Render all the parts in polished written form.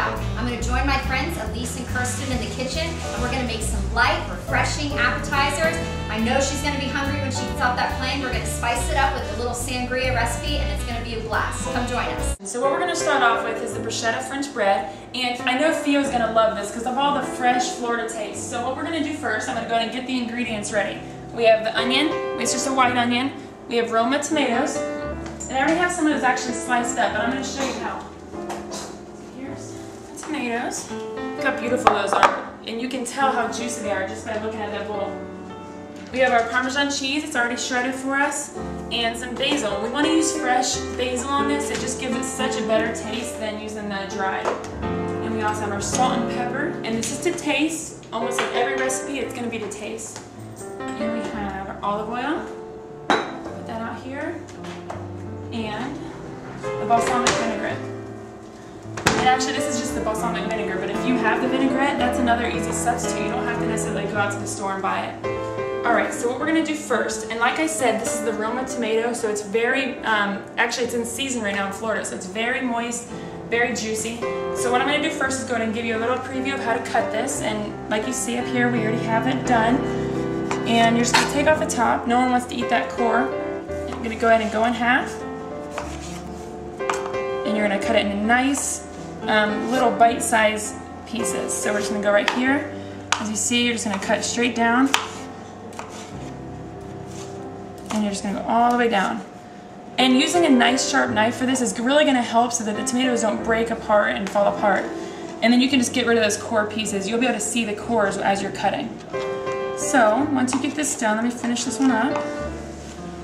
out. I'm gonna join my friends Elise and Kirsten in the kitchen, and we're gonna make some light, refreshing appetizers. I know she's gonna be hungry when she gets off that plane. We're gonna spice it up with a little sangria recipe, and it's gonna be a blast. Come join us. So what we're gonna start off with is the bruschetta French bread, and I know Theo's gonna love this because of all the fresh Florida taste. So what we're gonna do first, I'm gonna go ahead and get the ingredients ready. We have the onion, it's just a white onion. We have Roma tomatoes, and I already have some of those actually sliced up, but I'm gonna show you how. Here's the tomatoes. Look how beautiful those are, and you can tell how juicy they are just by looking at that bowl. We have our Parmesan cheese, it's already shredded for us, and some basil. We want to use fresh basil on this, it just gives it such a better taste than using the dried. And we also have our salt and pepper, and this is to taste. Almost like every recipe, it's going to be to taste. Here we have our olive oil, put that out here, and the balsamic vinaigrette. And actually this is just the balsamic vinegar, but if you have the vinaigrette, that's another easy substitute. You don't have to necessarily go out to the store and buy it. Alright, so what we're going to do first, and like I said, this is the Roma tomato, so it's very, actually it's in season right now in Florida, so it's very moist, very juicy. So what I'm going to do first is go ahead and give you a little preview of how to cut this, and like you see up here, we already have it done. And you're just going to take off the top, no one wants to eat that core. And I'm going to go ahead and go in half. And you're going to cut it into nice little bite-sized pieces. So we're just going to go right here. As you see, you're just going to cut straight down. And you're just going to go all the way down. And using a nice sharp knife for this is really going to help so that the tomatoes don't break apart and fall apart. And then you can just get rid of those core pieces. You'll be able to see the cores as you're cutting. So once you get this done, let me finish this one up.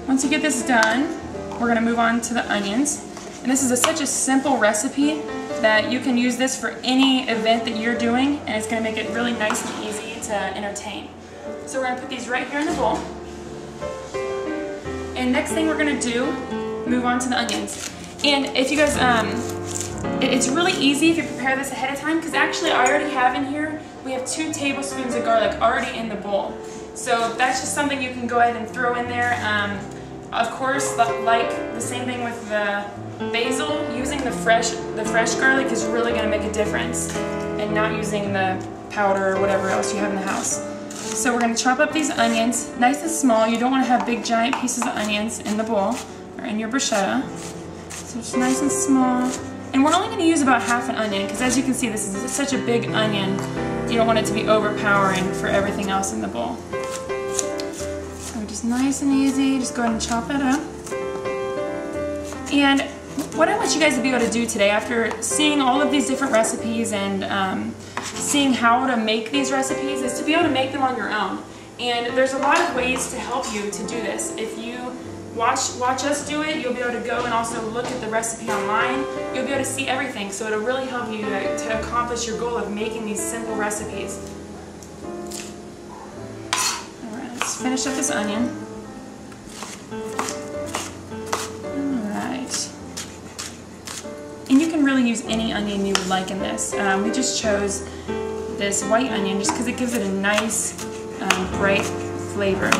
Once you get this done, we're going to move on to the onions. And this is such a simple recipe that you can use this for any event that you're doing, and it's going to make it really nice and easy to entertain. So we're going to put these right here in the bowl. And next thing we're going to do, move on to the onions. And if you guys, it's really easy if you prepare this ahead of time, because actually I already have in here, we have 2 tablespoons of garlic already in the bowl. So that's just something you can go ahead and throw in there. Of course, like the same thing with the basil, using the fresh garlic is really going to make a difference, and not using the powder or whatever else you have in the house. So we're going to chop up these onions nice and small. You don't want to have big giant pieces of onions in the bowl or in your bruschetta. So just nice and small. And we're only going to use about half an onion because, as you can see, this is such a big onion. You don't want it to be overpowering for everything else in the bowl. So just nice and easy, just go ahead and chop it up. And what I want you guys to be able to do today, after seeing all of these different recipes and seeing how to make these recipes, is to be able to make them on your own. And there's a lot of ways to help you to do this. If you watch us do it, you'll be able to go and also look at the recipe online. You'll be able to see everything, so it'll really help you to accomplish your goal of making these simple recipes. Alright, let's finish up this onion. Alright. And you can really use any onion you would like in this. We just chose this white onion just because it gives it a nice, bright flavor.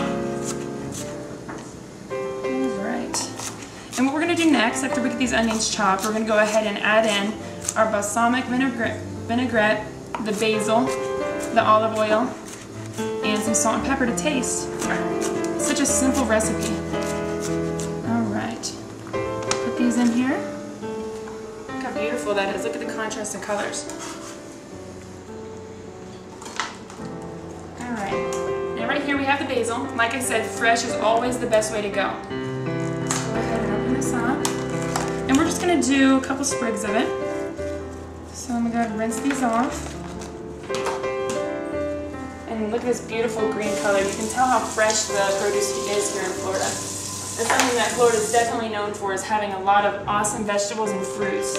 And what we're going to do next, after we get these onions chopped, we're going to go ahead and add in our balsamic vinaigrette, the basil, the olive oil, and some salt and pepper to taste. It's such a simple recipe. Alright, put these in here. Look how beautiful that is. Look at the contrast in colors. Alright, and right here we have the basil. Like I said, fresh is always the best way to go. Up. And we're just going to do a couple sprigs of it. So I'm going to go ahead and rinse these off. And look at this beautiful green color. You can tell how fresh the produce is here in Florida. That's something that Florida is definitely known for, is having a lot of awesome vegetables and fruits.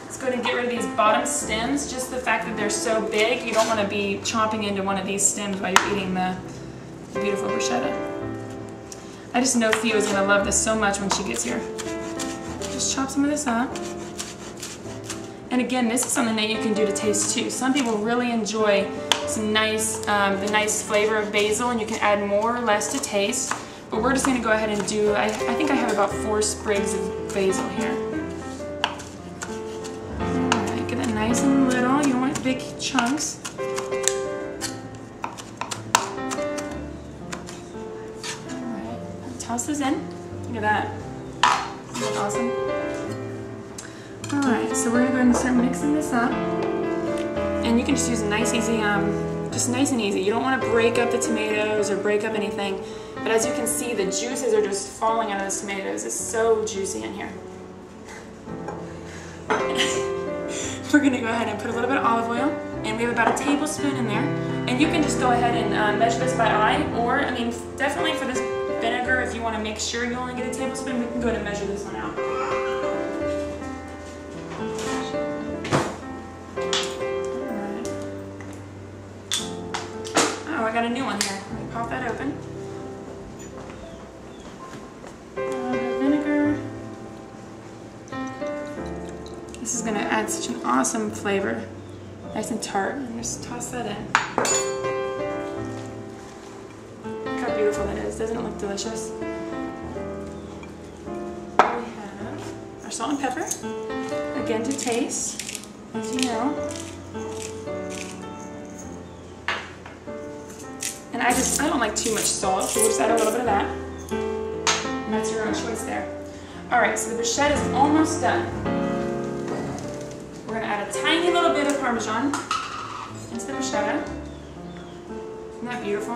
Let's go ahead and get rid of these bottom stems. Just the fact that they're so big, you don't want to be chomping into one of these stems while you're eating the beautiful bruschetta. I just know Theo is going to love this so much when she gets here. Just chop some of this up. And again, this is something that you can do to taste too. Some people really enjoy some nice, the nice flavor of basil, and you can add more or less to taste. But we're just going to go ahead and do, I think I have about 4 sprigs of basil here. Alright, get that nice and little. You don't want big chunks. Alright, toss this in. Look at that. Isn't that awesome? Alright, so we're gonna go ahead and start mixing this up. And you can just use a nice, easy, just nice and easy. You don't want to break up the tomatoes or break up anything. But as you can see, the juices are just falling out of those tomatoes. It's so juicy in here. We're gonna go ahead and put a little bit of olive oil, and we have about a tablespoon in there. And you can just go ahead and measure this by eye, or, I mean, definitely for this vinegar, if you want to make sure you only get a tablespoon, we can go ahead and measure this one out. Oh, I got a new one here. Let me pop that open. Vinegar. This is going to add such an awesome flavor. Nice and tart. And just toss that in. Look how beautiful that is. Doesn't it look delicious? We have our salt and pepper. Again, to taste, as you know. And I don't like too much salt, so we'll just add a little bit of that. And that's your own choice there. Alright, so the bruschetta is almost done. We're going to add a tiny little bit of Parmesan into the bruschetta. Isn't that beautiful?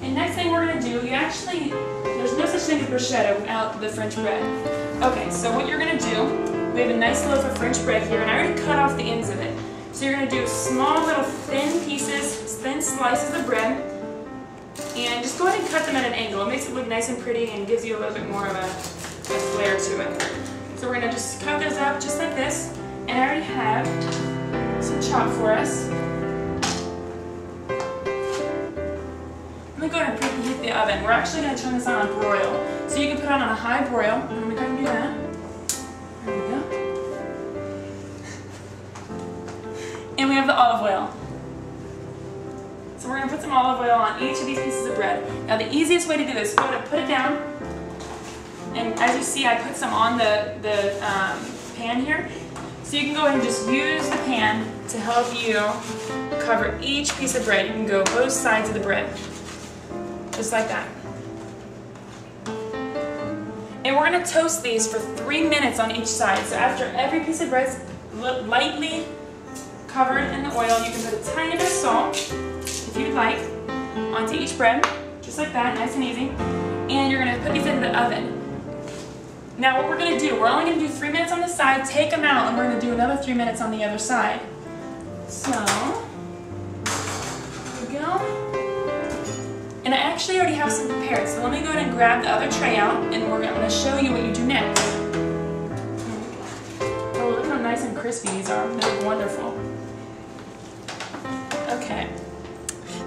And next thing we're going to do, there's no such thing as bruschetta without the French bread. Okay, so what you're going to do, we have a nice loaf of French bread here, and I already cut off the ends of it. So you're going to do small little thin slices of bread, and just go ahead and cut them at an angle. It makes it look nice and pretty and gives you a little bit more of a flair to it. So we're going to just cut those up just like this, and I already have some chop for us. Let me go ahead and preheat the oven. We're actually going to turn this on broil. So you can put it on a high broil. I'm going to go ahead and do that. There we go. And we have the olive oil. So we're going to put some olive oil on each of these pieces of bread. Now the easiest way to do this is go ahead and put it down. And as you see, I put some on the pan here. So you can go ahead and just use the pan to help you cover each piece of bread. You can go both sides of the bread. Just like that. And we're going to toast these for 3 minutes on each side. So after every piece of bread is lightly covered in the oil, you can put a tiny bit of salt, if you'd like, onto each bread, just like that, nice and easy. And you're going to put these into the oven. Now what we're going to do, we're only going to do 3 minutes on this side, take them out, and we're going to do another 3 minutes on the other side. So, there we go. And I actually already have some prepared, so let me go ahead and grab the other tray out, and I'm going to show you what you do next. Oh, look how nice and crispy these are. They look wonderful. Okay.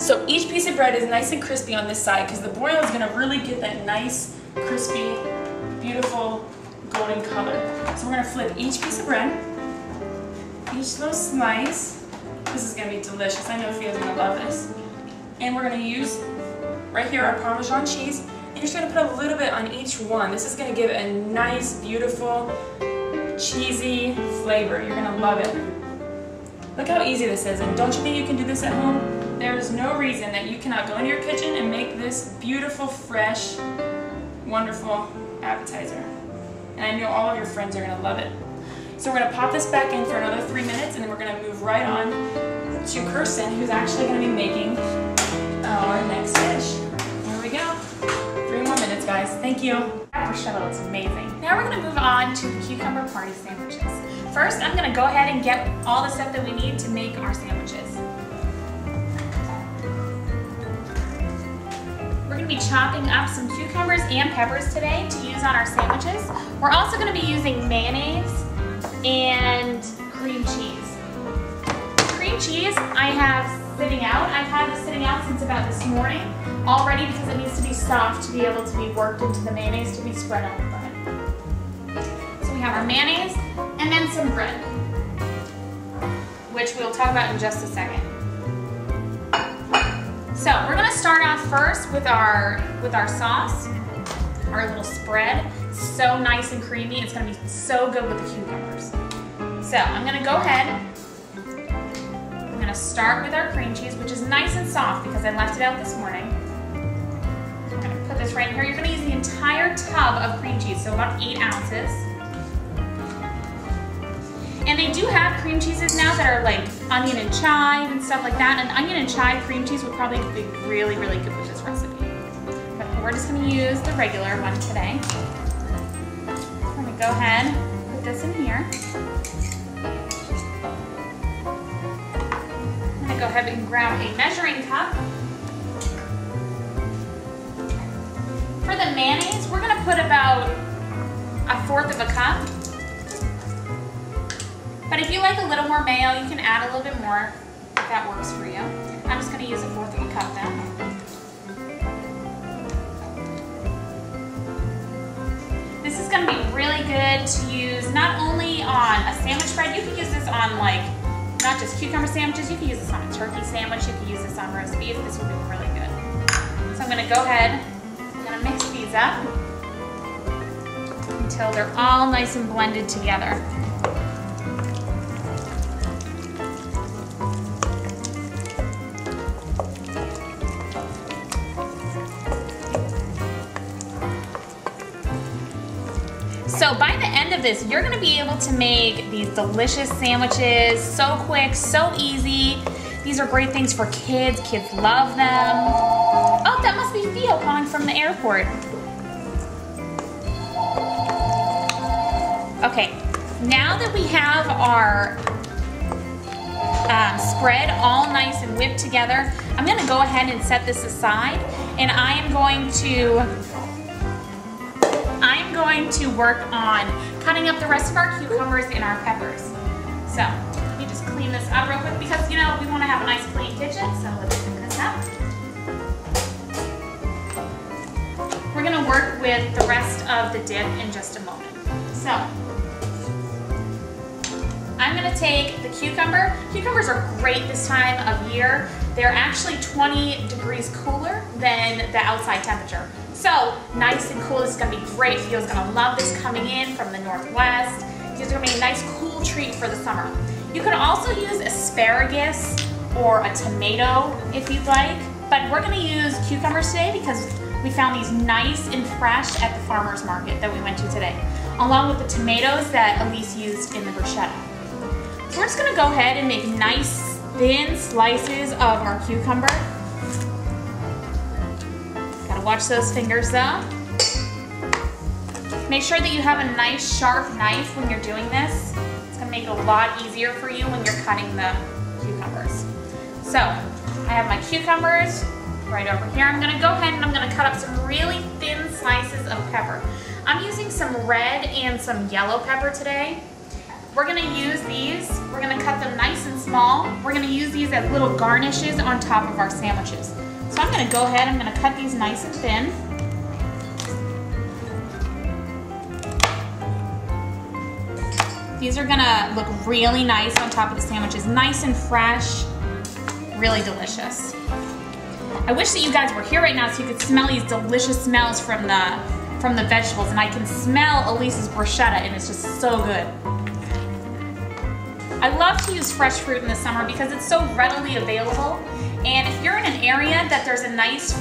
So each piece of bread is nice and crispy on this side because the broil is going to really get that nice, crispy, beautiful golden color. So we're going to flip each piece of bread, each little slice. This is going to be delicious. I know Theo's going to love this. And we're going to use right here our Parmesan cheese. And you're just going to put a little bit on each one. This is going to give it a nice, beautiful, cheesy flavor. You're going to love it. Look how easy this is. And don't you think you can do this at home? There's no reason that you cannot go into your kitchen and make this beautiful, fresh, wonderful appetizer. And I know all of your friends are going to love it. So we're going to pop this back in for another 3 minutes, and then we're going to move right on to Kirsten, who's actually going to be making our next dish. Here we go. 3 more minutes, guys. Thank you. That bruschetta looks amazing. Now we're going to move on to the cucumber party sandwiches. First, I'm going to go ahead and get all the stuff that we need to make our sandwiches. We're going to be chopping up some cucumbers and peppers today to use on our sandwiches. We're also going to be using mayonnaise and cream cheese. Cream cheese I have sitting out. I've had this sitting out since about this morning already because it needs to be soft to be able to be worked into the mayonnaise to be spread on the bread. So we have our mayonnaise and then some bread, which we'll talk about in just a second. So we're going to start off first with our sauce, our little spread. So nice and creamy. It's going to be so good with the cucumbers. So So I'm gonna go ahead. I'm gonna start with our cream cheese, which is nice and soft because I left it out this morning. I'm gonna put this right in here. You're gonna use the entire tub of cream cheese, so about 8 ounces. And they do have cream cheeses now that are like onion and chive and stuff like that. And onion and chive cream cheese would probably be really, really good with this recipe. But we're just gonna use the regular one today. I'm gonna go ahead and put this in here. I'm gonna go ahead and grab a measuring cup. For the mayonnaise, we're gonna put about 1/4 of a cup. But if you like a little more mayo, you can add a little bit more if that works for you. I'm just gonna use 1/4 of a cup now. This is gonna be really good to use not only on a sandwich bread, you could use this on like, not just cucumber sandwiches, you could use this on a turkey sandwich, you could use this on roast beef, this would be really good. So I'm gonna go ahead, I'm gonna mix these up until they're all nice and blended together. So by the end of this, you're gonna be able to make these delicious sandwiches, so quick, so easy. These are great things for kids. Kids love them. Oh, that must be Theo calling from the airport. Okay, now that we have our spread all nice and whipped together, I'm gonna go ahead and set this aside, and I am going to work on cutting up the rest of our cucumbers and our peppers. So let me just clean this up real quick because, you know, we want to have a nice clean kitchen, so let's clean this up. We're going to work with the rest of the dip in just a moment. So I'm going to take the cucumber. Cucumbers are great this time of year. They're actually 20 degrees cooler than the outside temperature. So nice and cool. This is gonna be great. Theo's gonna love this coming in from the Northwest. These are gonna be a nice cool treat for the summer. You can also use asparagus or a tomato if you'd like, but we're gonna use cucumbers today because we found these nice and fresh at the farmer's market that we went to today, along with the tomatoes that Elise used in the bruschetta. So we're just gonna go ahead and make nice thin slices of our cucumber. Watch those fingers though. Make sure that you have a nice sharp knife when you're doing this. It's gonna make it a lot easier for you when you're cutting the cucumbers. So I have my cucumbers right over here. I'm gonna go ahead and I'm gonna cut up some really thin slices of pepper. I'm using some red and some yellow pepper today. We're gonna use these, we're gonna cut them nice and small. We're gonna use these as little garnishes on top of our sandwiches. So I'm gonna go ahead, I'm gonna cut these nice and thin. These are gonna look really nice on top of the sandwiches, nice and fresh, really delicious. I wish that you guys were here right now so you could smell these delicious smells from the vegetables, and I can smell Elise's bruschetta and it's just so good. I love to use fresh fruit in the summer because it's so readily available. And if you're in an area that there's a nice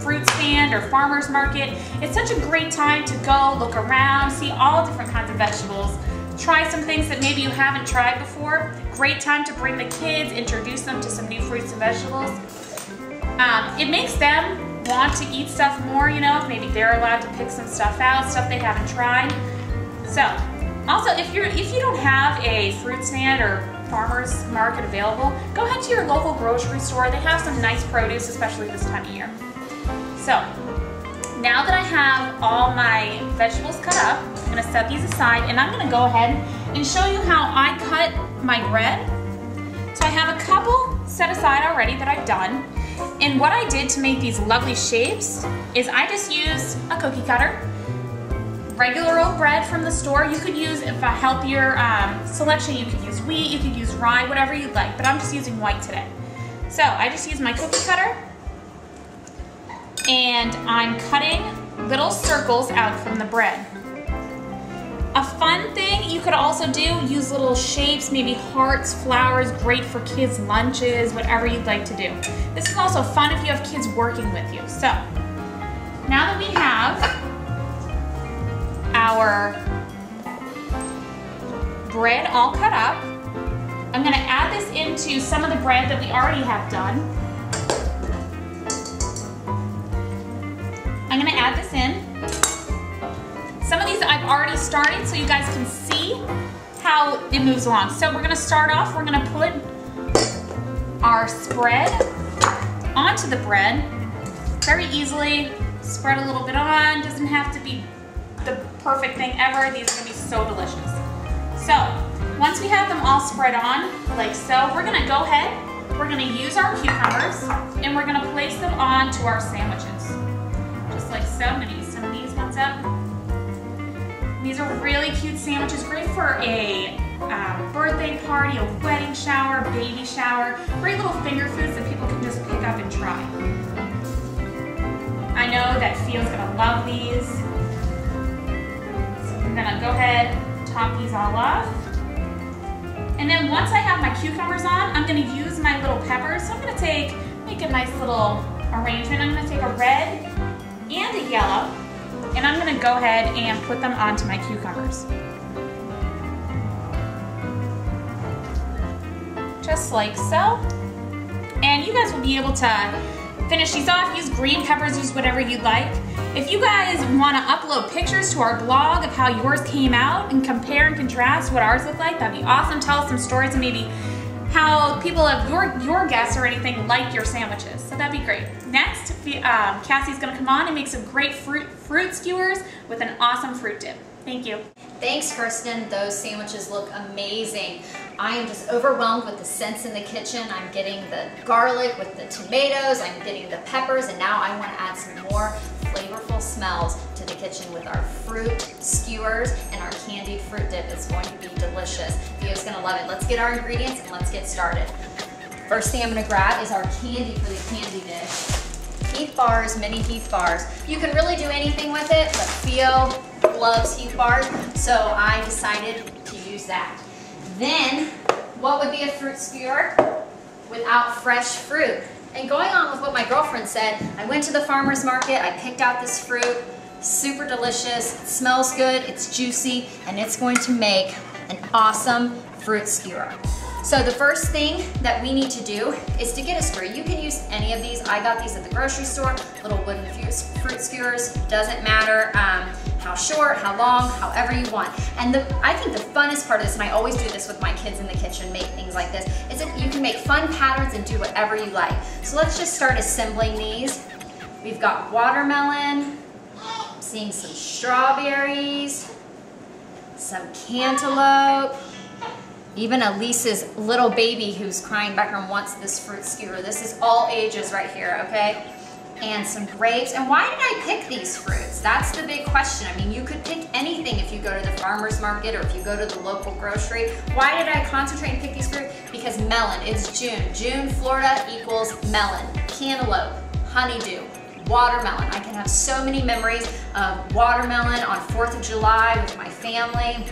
fruit stand or farmer's market, it's such a great time to go look around, see all different kinds of vegetables, try some things that maybe you haven't tried before. Great time to bring the kids, introduce them to some new fruits and vegetables. It makes them want to eat stuff more, you know, maybe they're allowed to pick some stuff out, stuff they haven't tried. So, also if you don't have a fruit stand or farmer's market available, go ahead to your local grocery store. They have some nice produce, especially this time of year. So, now that I have all my vegetables cut up, I'm gonna set these aside and I'm gonna go ahead and show you how I cut my bread. So I have a couple set aside already that I've done. And what I did to make these lovely shapes is I just used a cookie cutter, regular old bread from the store. You could use, if a healthier selection, you could use wheat, you could use rye, whatever you'd like, but I'm just using white today. So I just used my cookie cutter and I'm cutting little circles out from the bread. A fun thing you could also do, use little shapes, maybe hearts, flowers, great for kids' lunches, whatever you'd like to do. This is also fun if you have kids working with you. So, now that we have our bread all cut up, I'm gonna add this into some of the bread that we already have done. I'm gonna add this in. Some of these I've already started so you guys can see how it moves along. So we're gonna start off, we're gonna put our spread onto the bread very easily. Spread a little bit on, doesn't have to be the perfect thing ever. These are gonna be so delicious. So once we have them all spread on, like so, we're gonna go ahead, we're gonna use our cucumbers and we're gonna place them onto our sandwiches. Just like so. I'm gonna use some of these ones up. These are really cute sandwiches, great for a birthday party, a wedding shower, baby shower. Great little finger foods that people can just pick up and try. I know that Theo's gonna love these. So I'm gonna go ahead, top these all off. And then once I have my cucumbers on, I'm gonna use my little peppers. So I'm gonna make a nice little arrangement. I'm gonna take a red and a yellow, and I'm gonna go ahead and put them onto my cucumbers. Just like so. And you guys will be able to finish these off, use green peppers, use whatever you'd like. If you guys want to upload pictures to our blog of how yours came out and compare and contrast what ours look like, that'd be awesome. Tell us some stories and maybe how people of your guests or anything like your sandwiches. So that'd be great. Next, Cassie's gonna come on and make some great fruit skewers with an awesome fruit dip. Thank you. Thanks, Kirsten. Those sandwiches look amazing. I am just overwhelmed with the scents in the kitchen. I'm getting the garlic with the tomatoes, I'm getting the peppers, and now I want to add some more flavorful smells to the kitchen with our fruit skewers and our candied fruit dip. It's going to be delicious. Theo's going to love it. Let's get our ingredients and let's get started. First thing I'm going to grab is our candy for the candy dish. Heath bars, mini Heath bars. You can really do anything with it, but Theo loves Heath bars, so I decided to use that. Then, what would be a fruit skewer without fresh fruit? And going on with what my girlfriend said, I went to the farmer's market, I picked out this fruit, super delicious, it smells good, it's juicy, and it's going to make an awesome fruit skewer. So the first thing that we need to do is to get a skewer. You can use any of these. I got these at the grocery store, little wooden fruit skewers, doesn't matter how short, how long, however you want. And I think the funnest part of this, and I always do this with my kids in the kitchen, make things like this, is that you can make fun patterns and do whatever you like. So let's just start assembling these. We've got watermelon, I'm seeing some strawberries, some cantaloupe, even Elise's little baby who's crying back and wants this fruit skewer. This is all ages right here, okay? And some grapes. And why did I pick these fruits? That's the big question. I mean, you could pick anything if you go to the farmer's market or if you go to the local grocery. Why did I concentrate and pick these fruits? Because melon, it's June. June, Florida equals melon. Cantaloupe, honeydew, watermelon. I can have so many memories of watermelon on 4th of July with my family.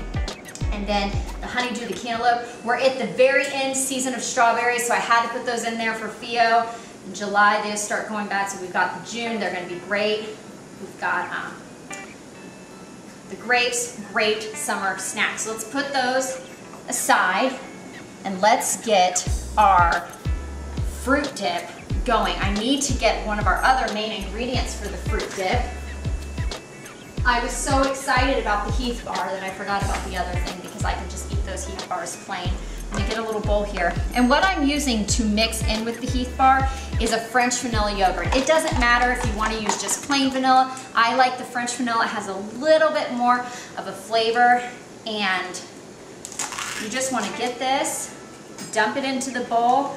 And then the honeydew, the cantaloupe. We're at the very end season of strawberries, so I had to put those in there for Theo. In July, they start going back, so we've got the June, they're gonna be great. We've got the grapes, great summer snacks. So let's put those aside, and let's get our fruit dip going. I need to get one of our other main ingredients for the fruit dip. I was so excited about the Heath bar that I forgot about the other thing because I can just eat those Heath bars plain. Let me get a little bowl here. And what I'm using to mix in with the Heath bar is a French vanilla yogurt. It doesn't matter if you want to use just plain vanilla. I like the French vanilla. It has a little bit more of a flavor, and you just want to get this, dump it into the bowl.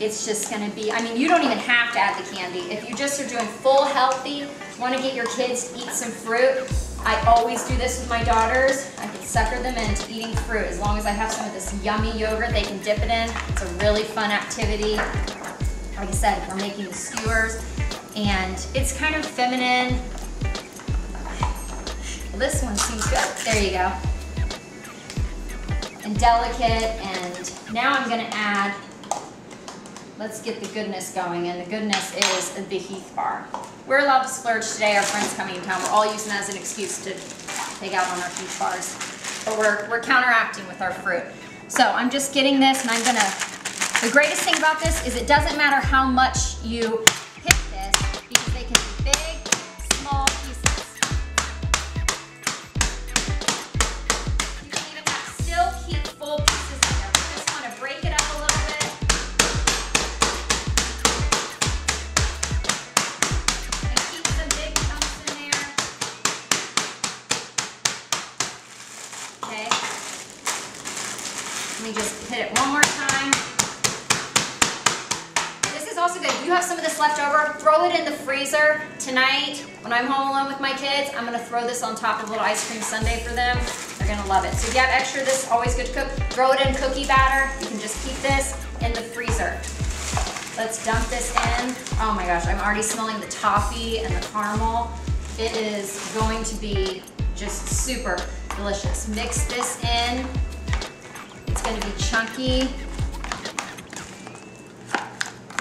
It's just going to be, I mean, you don't even have to add the candy. If you just are doing full healthy, want to get your kids to eat some fruit, I always do this with my daughters. I can sucker them into eating fruit. As long as I have some of this yummy yogurt they can dip it in. It's a really fun activity. Like I said, we're making the skewers, and it's kind of feminine. Well, this one seems good. There you go. and delicate. And now I'm gonna add, let's get the goodness going, and the goodness is the Heath bar. We're allowed to splurge today, our friends coming in town. We're all using that as an excuse to take out on our Heath bars. But we're counteracting with our fruit. So I'm just getting this, and I'm gonna, the greatest thing about this is it doesn't matter how much you hit this, because they can be big, small pieces. You can even still keep full pieces in there. We just wanna break it up a little bit. And keep some big chunks in there. Okay. Let me just hit it one more time. This is also good. If you have some of this left over, throw it in the freezer tonight. When I'm home alone with my kids, I'm gonna throw this on top of a little ice cream sundae for them. They're gonna love it. So if you have extra of this, always good to cook. Throw it in cookie batter. You can just keep this in the freezer. Let's dump this in. Oh my gosh, I'm already smelling the toffee and the caramel. It is going to be just super delicious. Mix this in. It's gonna be chunky.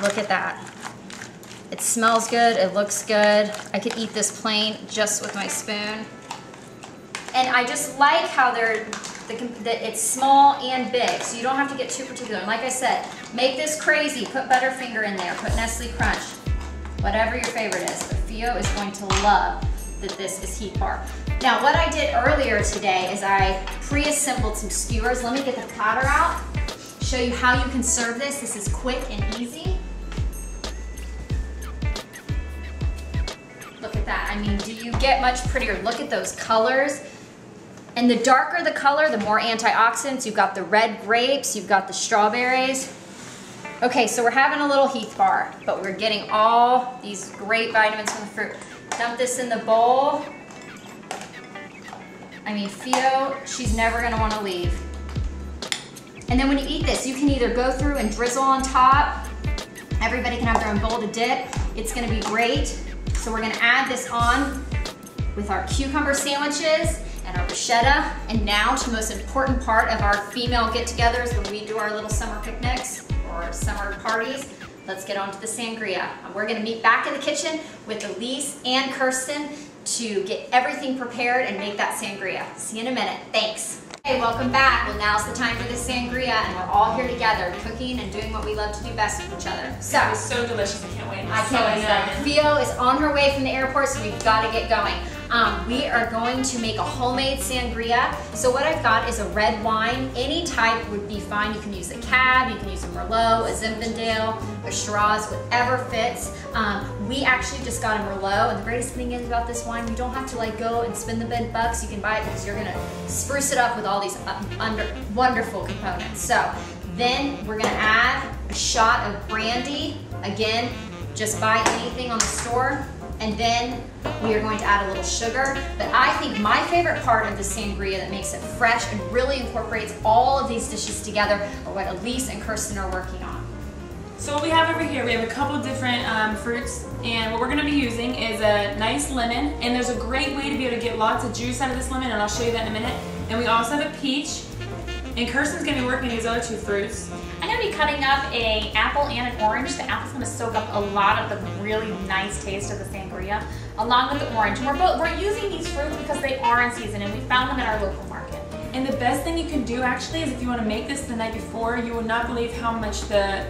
Look at that. It smells good, it looks good. I could eat this plain just with my spoon. And I just like how it's small and big, so you don't have to get too particular. And like I said, make this crazy. Put Butterfinger in there, put Nestle Crunch, whatever your favorite is. But Theo is going to love that this is Heath bar. Now, what I did earlier today is I pre-assembled some skewers. Let me get the platter out, show you how you can serve this. This is quick and easy. Look at that. I mean, do you get much prettier? Look at those colors. And the darker the color, the more antioxidants. You've got the red grapes, you've got the strawberries. Okay, so we're having a little Heath bar, but we're getting all these great vitamins from the fruit. Dump this in the bowl. I mean, Theo, she's never gonna wanna leave. And then when you eat this, you can either go through and drizzle on top. Everybody can have their own bowl to dip. It's gonna be great. So we're gonna add this on with our cucumber sandwiches and our bruschetta. And now to the most important part of our female get-togethers when we do our little summer picnics or summer parties. Let's get on to the sangria. And we're gonna meet back in the kitchen with Elise and Kirsten to get everything prepared and make that sangria. See you in a minute, thanks. Hey, welcome back. Well, now's the time for the sangria, and we're all here together, cooking and doing what we love to do best with each other. So, It's so delicious, I can't wait. I can't wait. Theo is on her way from the airport, so we've got to get going. We are going to make a homemade sangria. So what I've got is a red wine. Any type would be fine. You can use a Cab, you can use a Merlot, a Zinfandel, a Shiraz, whatever fits. We actually just got a Merlot, and the greatest thing is about this wine, you don't have to like go and spend the big bucks. You can buy it because you're gonna spruce it up with all these wonderful components. So then we're gonna add a shot of brandy. Again, just buy anything on the store. And then we are going to add a little sugar. But I think my favorite part of the sangria that makes it fresh and really incorporates all of these dishes together are what Elise and Kirsten are working on. So what we have over here, we have a couple different fruits, and what we're going to be using is a nice lemon, and there's a great way to be able to get lots of juice out of this lemon, and I'll show you that in a minute. And we also have a peach, and Kirsten's going to be working these other two fruits. I'm going to be cutting up an apple and an orange. The apple's going to soak up a lot of the really nice taste of the sangria, along with the orange. And we're using these fruits because they are in season, and we found them at our local market. And the best thing you can do actually is if you want to make this the night before, you will not believe how much the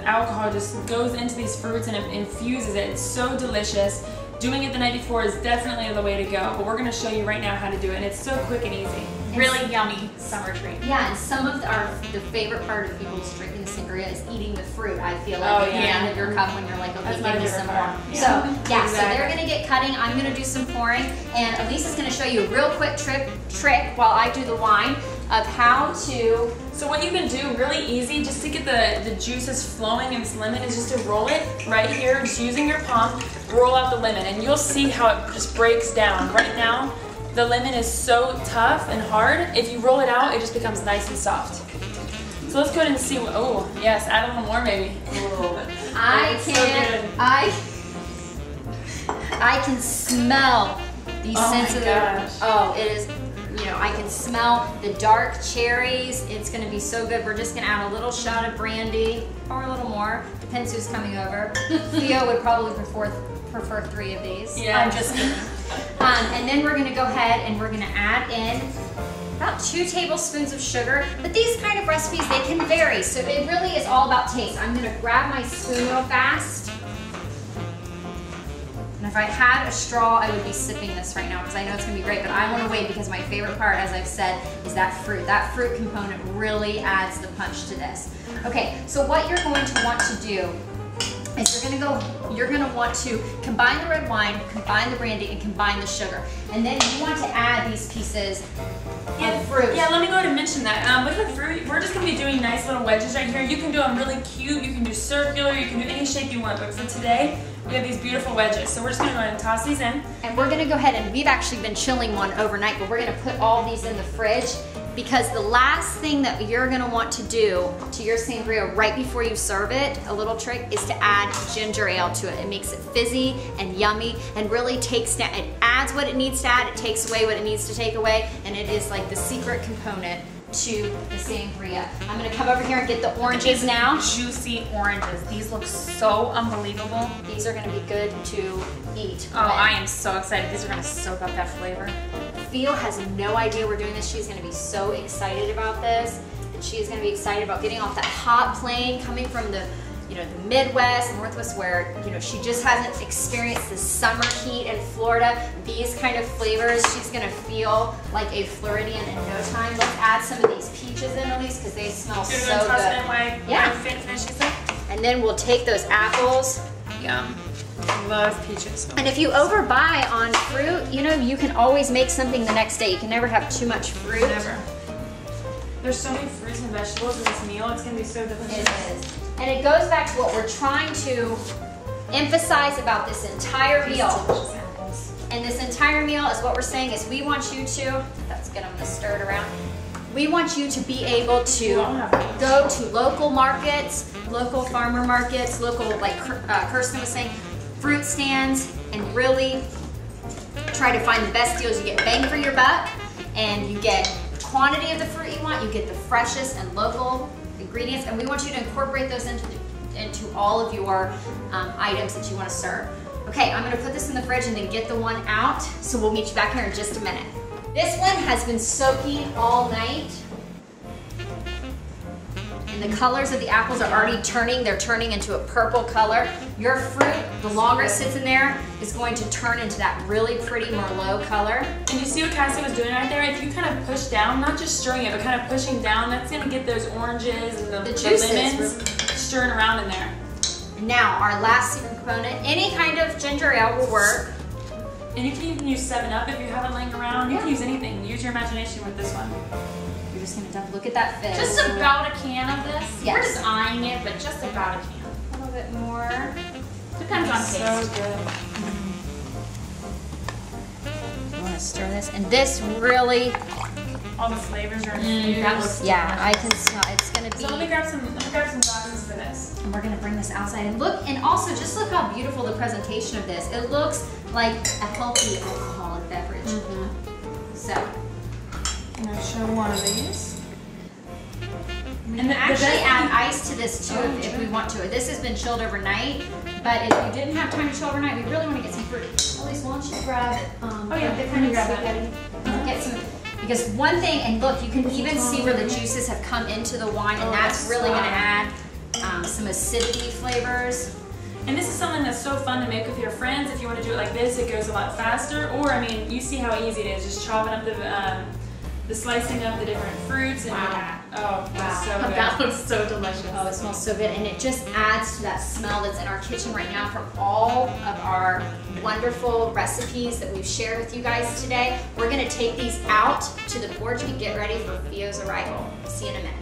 alcohol just goes into these fruits and it infuses it. It's so delicious. Doing it the night before is definitely the way to go, but we're going to show you right now how to do it, and it's so quick and easy. Really yummy summer treat. Yeah, and some of the favorite part of people's drinking the sangria is eating the fruit. I feel like at the end of your cup when you're like, okay, give me some more. So yeah, so they're gonna get cutting. I'm gonna do some pouring, and Elise is gonna show you a real quick trick while I do the wine of how to. So what you can do really easy, just to get the juices flowing in this lemon, is just to roll it right here, just using your palm, roll out the lemon, and you'll see how it just breaks down. Right now, the lemon is so tough and hard. If you roll it out, it just becomes nice and soft. So let's go ahead and see what, oh yes, add a little more maybe. I can smell these sensitive. Gosh. Oh, it is, know, I can smell the dark cherries. It's gonna be so good. We're just gonna add a little shot of brandy or a little more. Depends who's coming over. Theo would probably prefer 3 of these. Yeah. I'm just kidding. And then we're gonna go ahead and we're gonna add in about 2 tablespoons of sugar. But these kind of recipes, they can vary. So it really is all about taste. I'm gonna grab my spoon real fast. And if I had a straw, I would be sipping this right now because I know it's gonna be great, but I wanna wait because my favorite part, as I've said, is that fruit. That fruit component really adds the punch to this. Okay, so what you're going to want to do is you're gonna want to combine the red wine, combine the brandy, and combine the sugar. And then you want to add these pieces of fruit. Yeah, let me go ahead and mention that. With the fruit, we're just gonna be doing nice little wedges right here. You can do them really cute, you can do circular, you can do any shape you want, but for today, we have these beautiful wedges. So we're just gonna go ahead and toss these in. And we're gonna go ahead and we've actually been chilling one overnight, but we're gonna put all these in the fridge because the last thing that you're gonna want to do to your sangria right before you serve it, a little trick, is to add ginger ale to it. It makes it fizzy and yummy and really it adds what it needs to add, it takes away what it needs to take away, and it is like the secret component to the sangria. I'm gonna come over here and get the oranges now. Juicy oranges. These look so unbelievable. These are gonna be good to eat. Oh, I am so excited. These are gonna soak up that flavor. Theo has no idea we're doing this. She's gonna be so excited about this. And she's gonna be excited about getting off that hot plane coming from the the Midwest, Northwest, where, she just hasn't experienced the summer heat in Florida. These kind of flavors, she's gonna feel like a Floridian in no time. Let's add some of these peaches in, Elise, because they smell so good. Yeah. And then we'll take those apples. Yum. Love peaches. And if you overbuy on fruit, you can always make something the next day. You can never have too much fruit. Never. There's so many fruits and vegetables in this meal. It's gonna be so delicious. It is. And it goes back to what we're trying to emphasize about this entire meal. And this entire meal is what we're saying is we want you to, that's good, I'm gonna stir it around. We want you to be able to go to local markets, local farmer markets, local, like Kirsten was saying, fruit stands, and really try to find the best deals. You get bang for your buck, and you get the quantity of the fruit you want, you get the freshest and local ingredients, and we want you to incorporate those into all of your items that you want to serve. Okay, I'm gonna put this in the fridge and then get the one out, so we'll meet you back here in just a minute. This one has been soaking all night, and the colors of the apples are already turning. They're turning into a purple color. Your fruit, the longer it sits in there, is going to turn into that really pretty Merlot color. And you see what Cassie was doing right there? If you kind of push down, not just stirring it, but kind of pushing down, that's gonna get those oranges and the juices lemons stirring around in there. Now, our last secret component, any kind of ginger ale will work. And you can even use 7-Up if you have it laying around. You can use anything. Use your imagination with this one. You're just gonna look at that fizz. Just about a can of this. Yes. We're just eyeing it, but just about a can. A little bit more. Depends on taste. So good. You wanna stir this, and this really, All the flavors are infused. That looks I can smell. It's gonna be. So let me grab some glasses for this. And we're gonna bring this outside and look, and also just look how beautiful the presentation of this. It looks like a healthy alcoholic beverage. So, I'm gonna show one of these. we can actually add ice to this too if we want to. This has been chilled overnight, but if you didn't have time to chill overnight, we really want to get some fruit. Elise, why don't you grab get some, because one thing, and look, you can even see where the juices have come into the wine, and that's really gonna add some acidity flavors. And this is something that's so fun to make with your friends. If you want to do it like this, it goes a lot faster. Or, I mean, you see how easy it is, just chopping up the slicing up the different fruits. And that's so good. That looks so delicious. Oh, it smells so good, and it just adds to that smell that's in our kitchen right now from all of our wonderful recipes that we've shared with you guys today. We're gonna take these out to the porch and get ready for Theo's arrival. See you in a minute.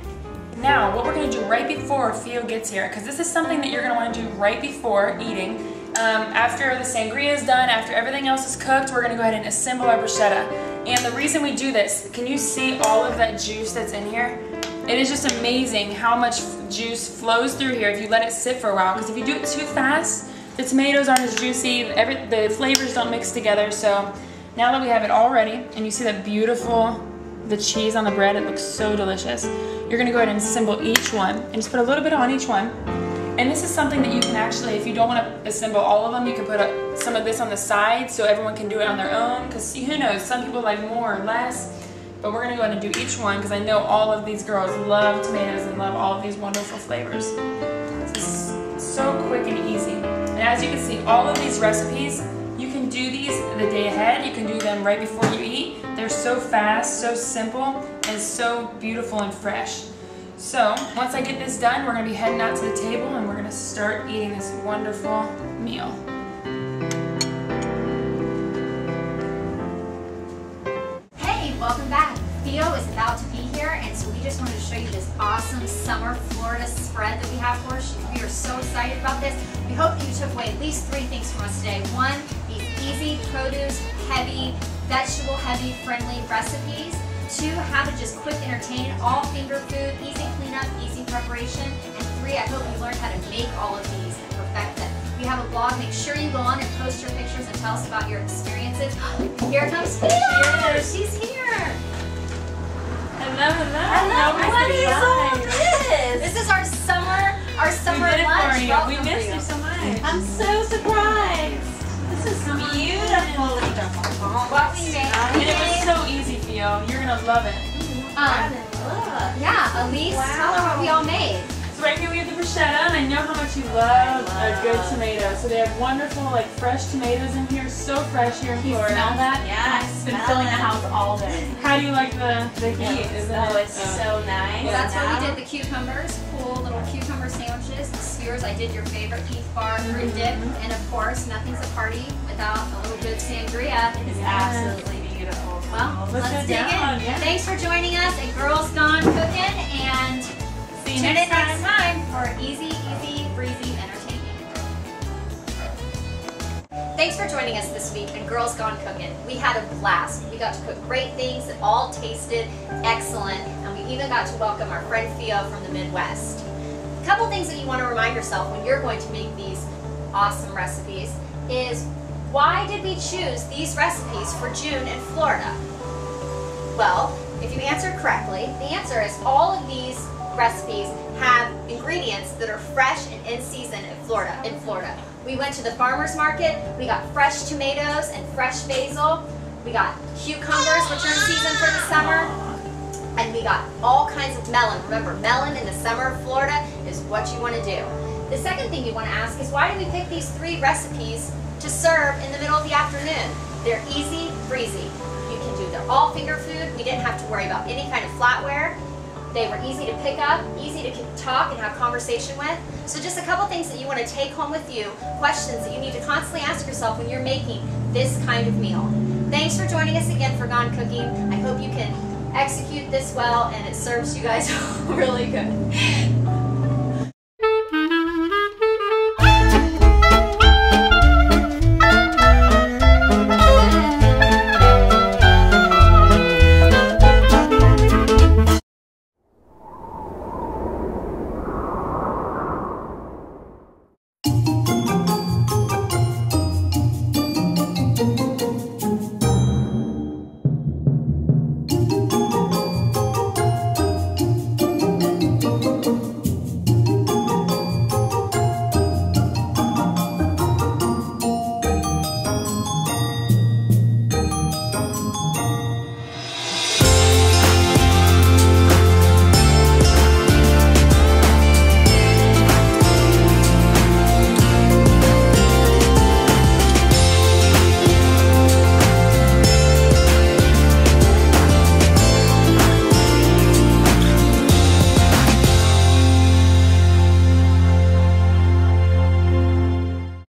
Now, what we're going to do right before Theo gets here, because this is something that you're going to want to do right before eating. After the sangria is done, after everything else is cooked, we're going to go ahead and assemble our bruschetta. And the reason we do this, can you see all of that juice that's in here? It is just amazing how much juice flows through here if you let it sit for a while, because if you do it too fast, the tomatoes aren't as juicy, the flavors don't mix together. So now that we have it all ready, and you see that beautiful the cheese on the bread. It looks so delicious. You're gonna go ahead and assemble each one and just put a little bit on each one. And this is something that you can actually, if you don't want to assemble all of them, you can put some of this on the side so everyone can do it on their own, because who knows, some people like more or less. But we're gonna go ahead and do each one because I know all of these girls love tomatoes and love all of these wonderful flavors. This is so quick and easy. And as you can see, all of these recipes, you can do these the day ahead. You can do them right before you eat. They're so fast, so simple, and so beautiful and fresh. So once I get this done, we're gonna be heading out to the table and we're gonna start eating this wonderful meal. Welcome back. Theo is about to be here, and so we just wanted to show you this awesome summer Florida spread that we have for us. We are so excited about this. We hope that you took away at least 3 things from us today. 1, these easy, produce heavy, vegetable heavy, friendly recipes. 2, how to just quick entertain, all finger food, easy cleanup, easy preparation. And 3, I hope you learned how to make all of these and perfect them. If you have a blog, make sure you go on and post your pictures and tell us about your experiences. Here comes Theo! She's here! Hello, hello. Hello, what is all this? This is our summer lunch. We missed you so much. I'm so surprised. This is beautiful. What we made. And it was so easy, Theo. You're gonna love it. Yeah, Elise, tell her what we all made. So right here we have the bruschetta, and I know how much you love a good tomato. So they have wonderful, like, fresh tomatoes in here, so fresh here in Florida. Smell that? Yeah, It's been filling the house all day. How do you like the heat? Isn't it? It's so nice. Well, that's why we did the cucumbers, cool little cucumber sandwiches. The skewers, I did your favorite beef bar, fruit dip, and of course, nothing's a party without a little good sangria. It's absolutely beautiful. Well, Let's let's sit dig down, in. yeah. Thanks for joining us at Girls Gone Cooking, and See you tune in next next time. time for easy, breezy entertainment. Thanks for joining us this week in Girls Gone Cooking. We had a blast. We got to cook great things that all tasted excellent, and we even got to welcome our friend Theo from the Midwest. A couple things that you want to remind yourself when you're going to make these awesome recipes is, why did we choose these recipes for June in Florida? Well, if you answered correctly, the answer is all of these recipes have ingredients that are fresh and in season in Florida. We went to the farmer's market, we got fresh tomatoes and fresh basil, we got cucumbers, which are in season for the summer, and we got all kinds of melon. Remember, melon in the summer of Florida is what you want to do. The second thing you want to ask is, why did we pick these 3 recipes to serve in the middle of the afternoon? They're easy, breezy. You can do, they're all finger food. We didn't have to worry about any kind of flatware. They were easy to pick up, easy to talk and have conversation with. So just a couple things that you want to take home with you, questions that you need to constantly ask yourself when you're making this kind of meal. Thanks for joining us again for Gone Cooking. I hope you can execute this well and it serves you guys really good.